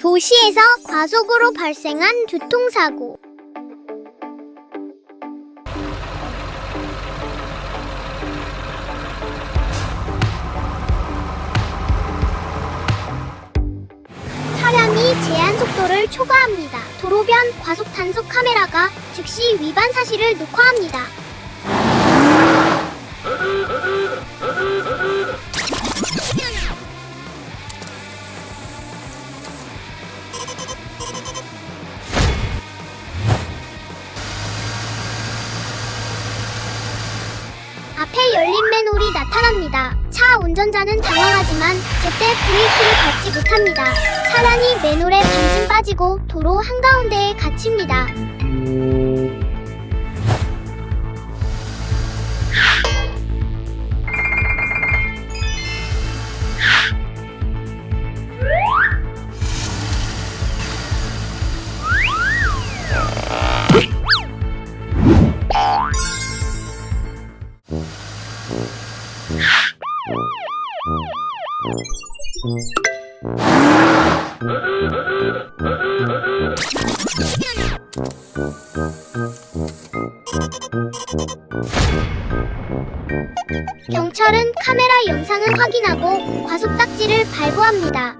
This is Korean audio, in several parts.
도시에서 과속으로 발생한 교통사고. 차량이 제한 속도를 초과합니다. 도로변 과속 단속 카메라가 즉시 위반 사실을 녹화합니다. 앞에 열린 맨홀이 나타납니다. 차 운전자는 당황하지만 제때 브레이크를 밟지 못합니다. 차량이 맨홀에 반쯤 빠지고 도로 한가운데에 갇힙니다. 경찰은 카메라 영상을 확인하고 과속딱지를 발부합니다.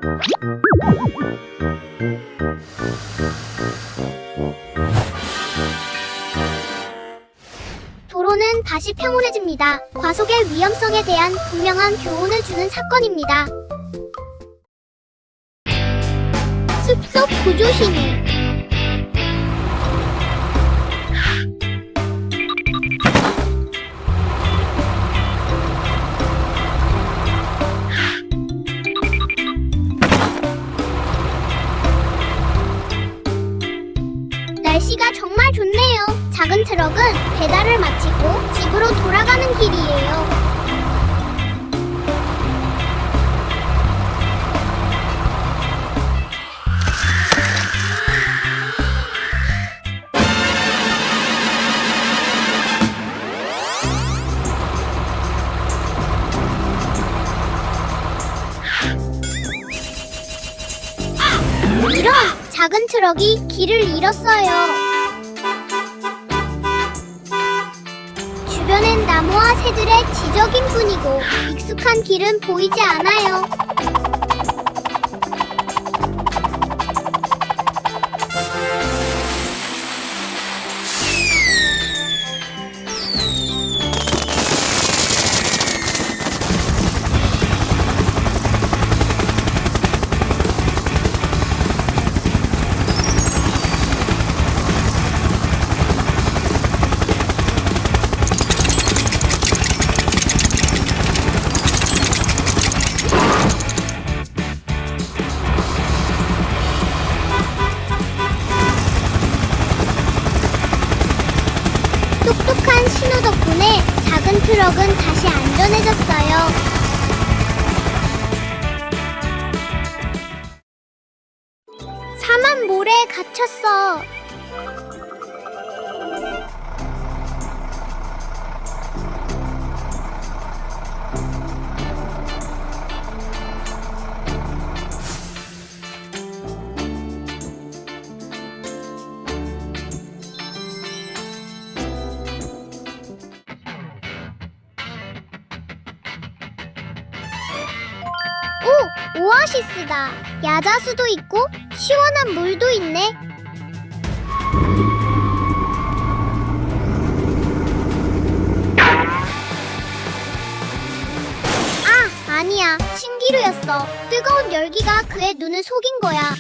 도로는 다시 평온해집니다. 과속의 위험성에 대한 분명한 교훈을 주는 사건입니다. 숲속 구조신호. 날씨가 정말 좋네요. 작은 트럭은 배달을 마치고 집으로 돌아가는 길이에요. 이런! 작은 트럭이 길을 잃었어요. 주변엔 나무와 새들의 지적인 뿐이고 익숙한 길은 보이지 않아요. 똑똑한 신호 덕분에 작은 트럭은 다시 안전해졌어요. 사만 모래에 갇혔어. 오! 오아시스다. 야자수도 있고 시원한 물도 있네. 아, 아니야. 신기루였어. 뜨거운 열기가 그의 눈을 속인 거야.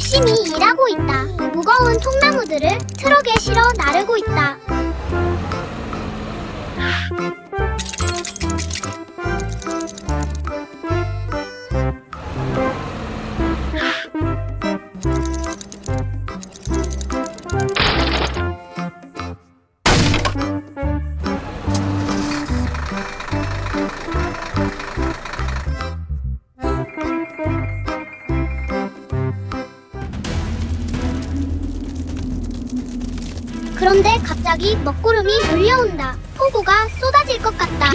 열심히 일하고 있다. 무거운 통나무들을 트럭에 실어 나르고 있다. 그런데 갑자기 먹구름이 몰려온다. 폭우가 쏟아질 것 같다.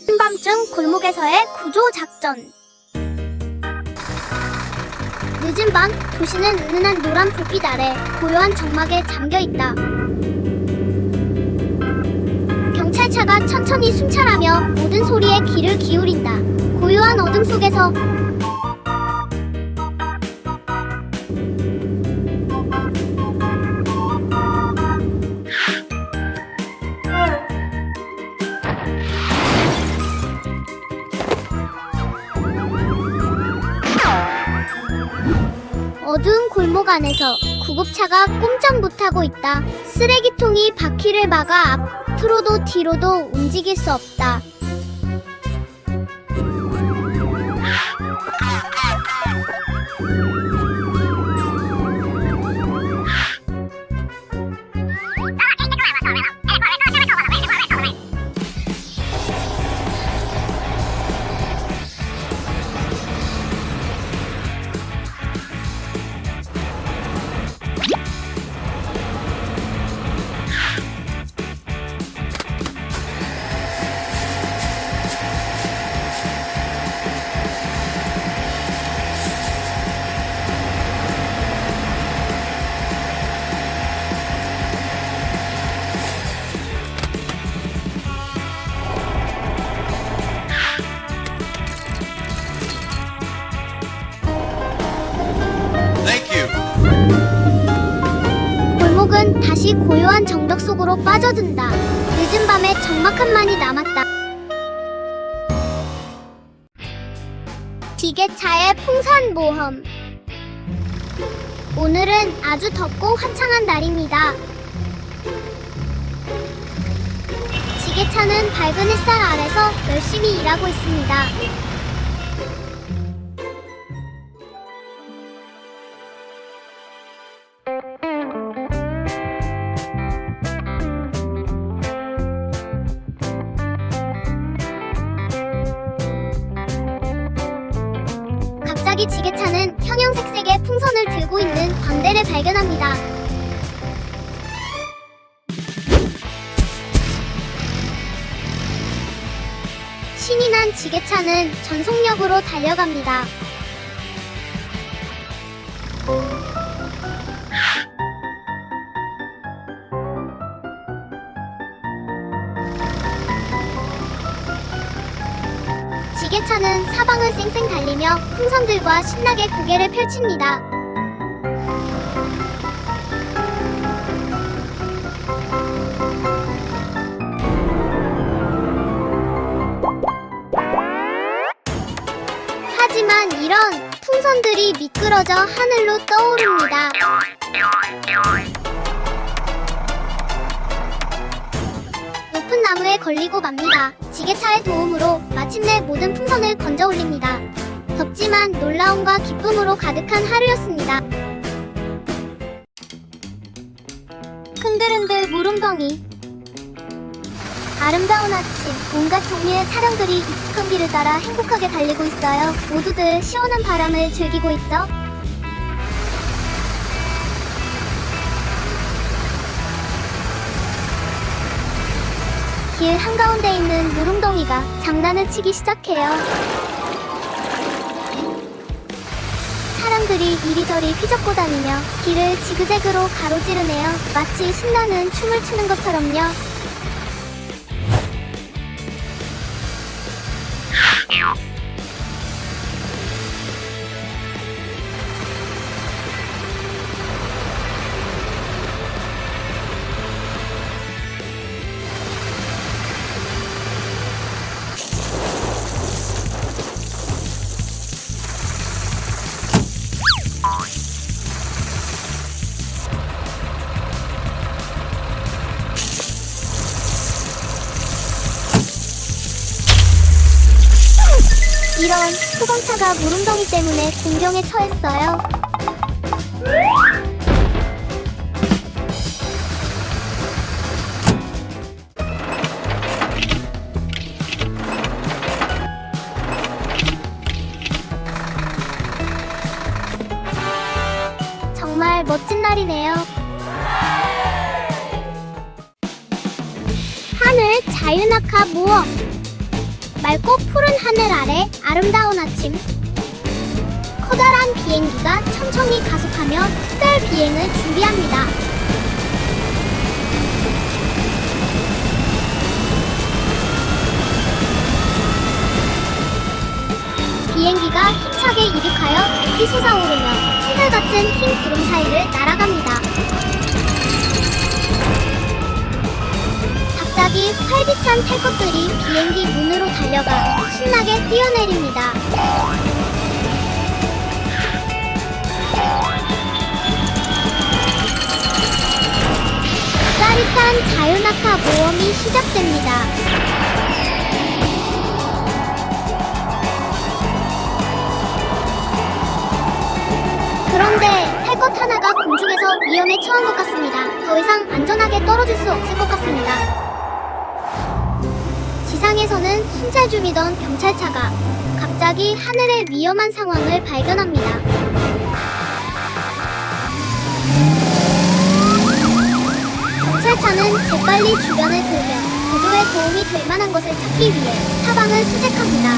한밤중 골목에서의 구조 작전. 늦은 밤 도시는 은은한 노란 불빛 아래 고요한 정막에 잠겨 있다. 경찰차가 천천히 순찰하며 모든 소리에 귀를 기울인다. 고요한 어둠 속에서 어두운 골목 안에서 구급차가 꼼짝 못하고 있다. 쓰레기통이 바퀴를 막아 앞으로도 뒤로도 움직일 수 없다. 골목은 다시 고요한 정적 속으로 빠져든다. 늦은 밤에 적막함만이 남았다. 지게차의 풍선 모험. 오늘은 아주 덥고 화창한 날입니다. 지게차는 밝은 햇살 아래서 열심히 일하고 있습니다. 갑자기 지게차는 형형색색의 풍선을 들고 있는 광대를 발견합니다. 신이 난 지게차는 전속력으로 달려갑니다. 지게차는 사방을 쌩쌩 달리며 풍선들과 신나게 고개를 펼칩니다. 하지만 이런 풍선들이 미끄러져 하늘로 떠오릅니다. 높은 나무에 걸리고 맙니다. 지게차의 도움으로 마침내 모든 풍선을 건져 올립니다. 덥지만 놀라움과 기쁨으로 가득한 하루였습니다. 흔들흔들 물웅덩이. 아름다운 아침, 온갖 종류의 차량들이 익숙한 길을 따라 행복하게 달리고 있어요. 모두들 시원한 바람을 즐기고 있죠. 길 한가운데 있는 물웅덩이가 장난을 치기 시작해요. 사람들이 이리저리 휘젓고 다니며 길을 지그재그로 가로지르네요. 마치 신나는 춤을 추는 것처럼요. 이런 소방차가 물웅덩이 때문에 공경에 처했어요. 정말 멋진 날이네요. 하늘 자유낙하 모험. 맑고 푸른 하늘 아래 아름다운 아침. 커다란 비행기가 천천히 가속하며 특별 비행을 준비합니다. 비행기가 힘차게 이륙하여 높이 솟아오르며 손살같은 흰 구름 사이를 날아갑니다. 갑자기 활기찬 탈 것들이 비행기 문으로 달려가 신나게 뛰어내립니다. 짜릿한 자유낙하 모험이 시작됩니다. 그런데 할 것 하나가 공중에서 위험에 처한 것 같습니다. 더 이상 안전하게 떨어질 수 없을 것 같습니다. 지상에서는 순찰 중이던 경찰차가 갑자기 하늘의 위험한 상황을 발견합니다. 경찰차는 재빨리 주변을 돌며 구조에 도움이 될 만한 것을 찾기 위해 사방을 수색합니다.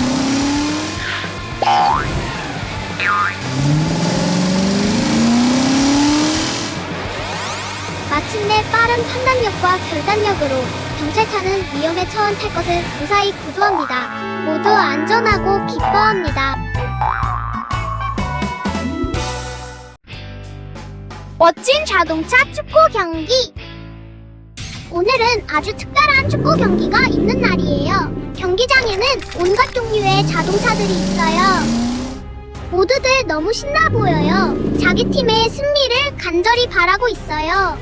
마침내 빠른 판단력과 결단력으로 경찰차는 위험에 처한 탈 것을 무사히 구조합니다. 모두 안전하고 기뻐합니다. 멋진 자동차 축구 경기! 오늘은 아주 특별한 축구 경기가 있는 날이에요. 경기장에는 온갖 종류의 자동차들이 있어요. 모두들 너무 신나 보여요. 자기 팀의 승리를 간절히 바라고 있어요.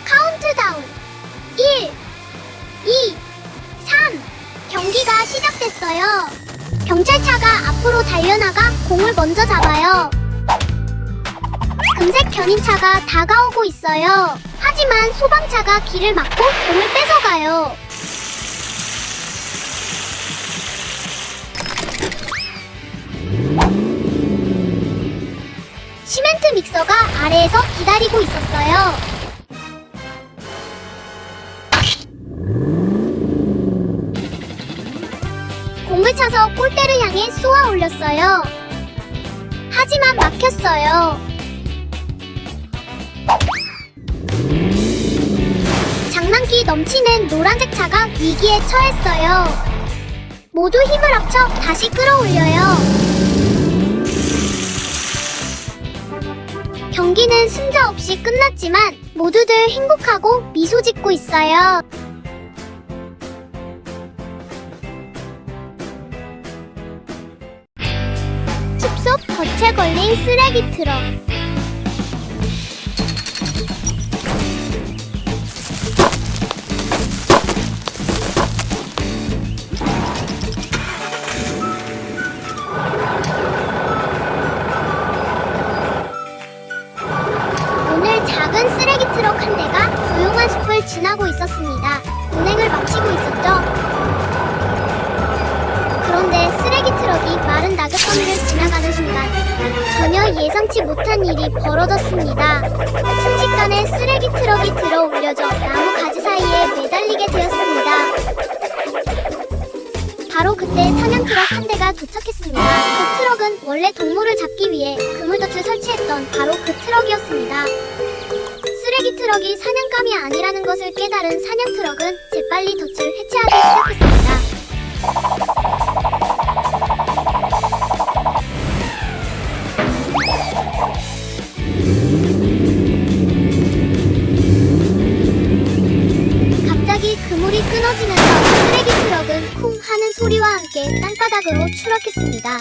카운트다운 1, 2, 3 경기가 시작됐어요. 경찰차가 앞으로 달려나가 공을 먼저 잡아요. 금색 견인차가 다가오고 있어요. 하지만 소방차가 길을 막고 공을 뺏어가요. 시멘트 믹서가 아래에서 기다리고 있었어요. 공을 차서 골대를 향해 쏘아 올렸어요. 하지만 막혔어요. 장난기 넘치는 노란색 차가 위기에 처했어요. 모두 힘을 합쳐 다시 끌어올려요. 경기는 승자 없이 끝났지만 모두들 행복하고 미소 짓고 있어요. 숲속 덫에 걸린 쓰레기 트럭. 오늘 작은 작은 나뭇가지를 지나가는 순간 전혀 예상치 못한 일이 벌어졌습니다. 순식간에 쓰레기 트럭이 들어 올려져 나무 가지 사이에 매달리게 되었습니다. 바로 그때 사냥 트럭 한 대가 도착했습니다. 그 트럭은 원래 동물을 잡기 위해 그물덫을 설치했던 바로 그 트럭이었습니다. 쓰레기 트럭이 사냥감이 아니라는 것을 깨달은 사냥 트럭은 재빨리 덫을 해체하기 시작했습니다. 갑자기 그물이 끊어지면서 쓰레기 트럭은 쿵 하는 소리와 함께 땅바닥으로 추락했습니다.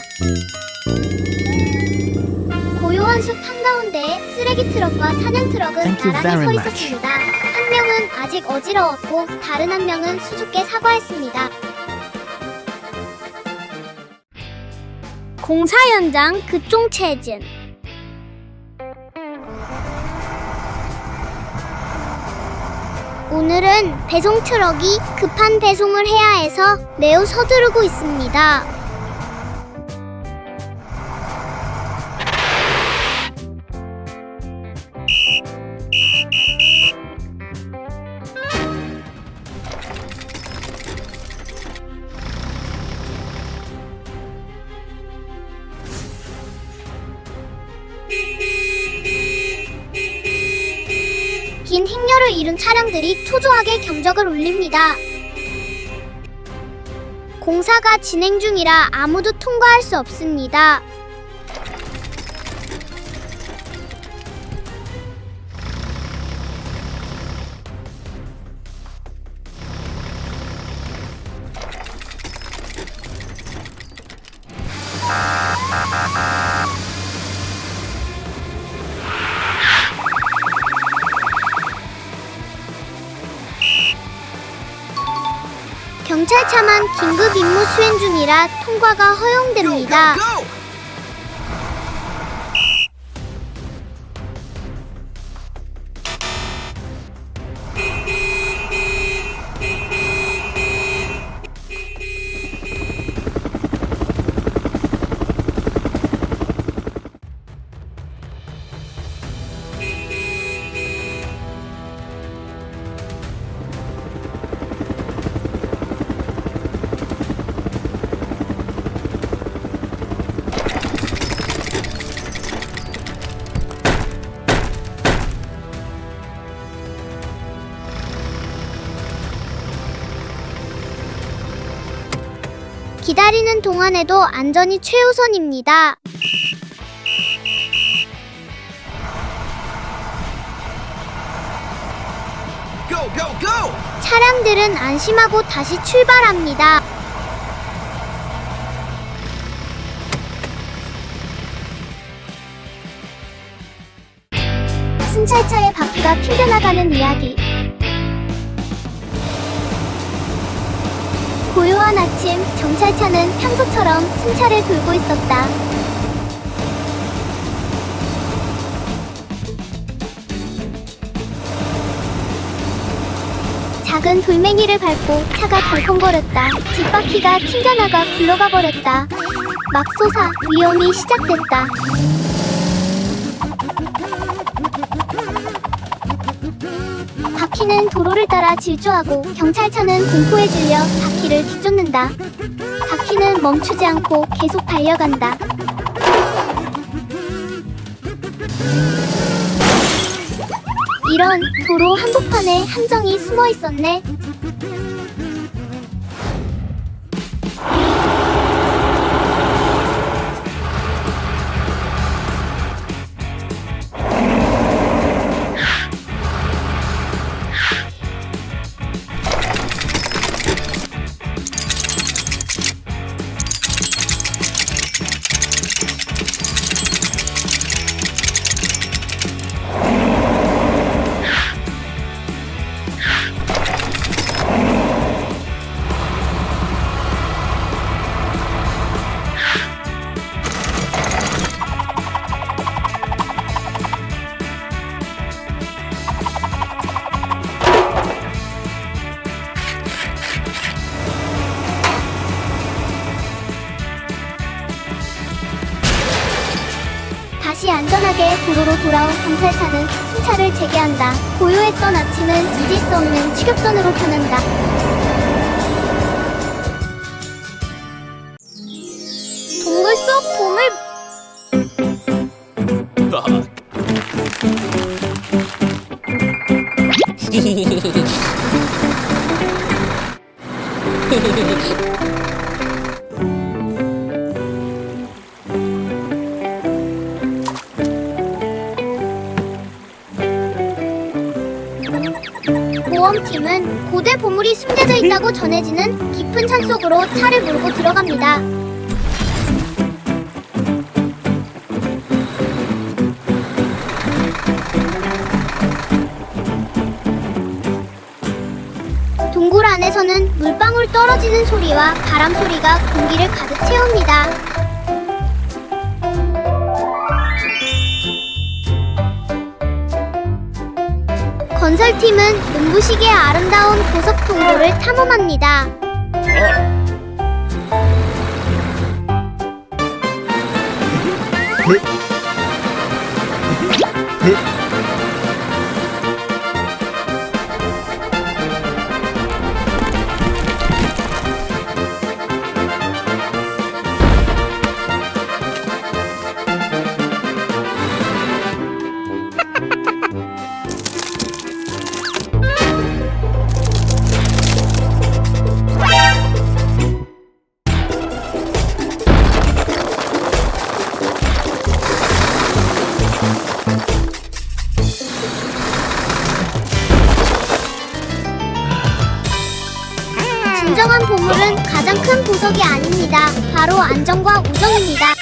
고요한 숲 한가운데에 쓰레기 트럭과 사냥 트럭은 나란히 서 있었습니다. 한 명은 아직 어지러웠고 다른 한 명은 수줍게 사과했습니다. 공사 현장 급종 체증. 오늘은 배송 트럭이 급한 배송을 해야 해서 매우 서두르고 있습니다. 긴 행렬을 이룬 차량들이 초조하게 경적을 울립니다. 공사가 진행 중이라 아무도 통과할 수 없습니다. 경찰차만 긴급 임무 수행 중이라 통과가 허용됩니다. 기다리는 동안에도 안전이 최우선입니다. 차량들은 안심하고 다시 출발합니다. 순찰차의 바퀴가 튕겨나가는 이야기. 고요한 아침, 경찰차는 평소처럼 순찰을 돌고 있었다. 작은 돌멩이를 밟고 차가 덜컹거렸다. 뒷바퀴가 튕겨나가 굴러가 버렸다. 맙소사, 위험이 시작됐다. 바퀴는 도로를 따라 질주하고 경찰차는 공포에 질려 바퀴를 뒤쫓는다. 바퀴는 멈추지 않고 계속 달려간다. 이런, 도로 한복판에 함정이 숨어 있었네. 다시 안전하게 도로로 돌아온 경찰차는 순찰을 재개한다. 고요했던 아침은 잊을 수 없는 추격전으로 변한다. 동굴 속 보물. 모험팀은 고대 보물이 숨겨져 있다고 전해지는 깊은 산속으로 차를 몰고 들어갑니다. 동굴 안에서는 물방울 떨어지는 소리와 바람 소리가 공기를 가득 채웁니다. 건설팀은 눈부시게 아름다운 보석 동굴을 탐험합니다. 진정한 보물은 가장 큰 보석이 아닙니다. 바로 안정과 우정입니다.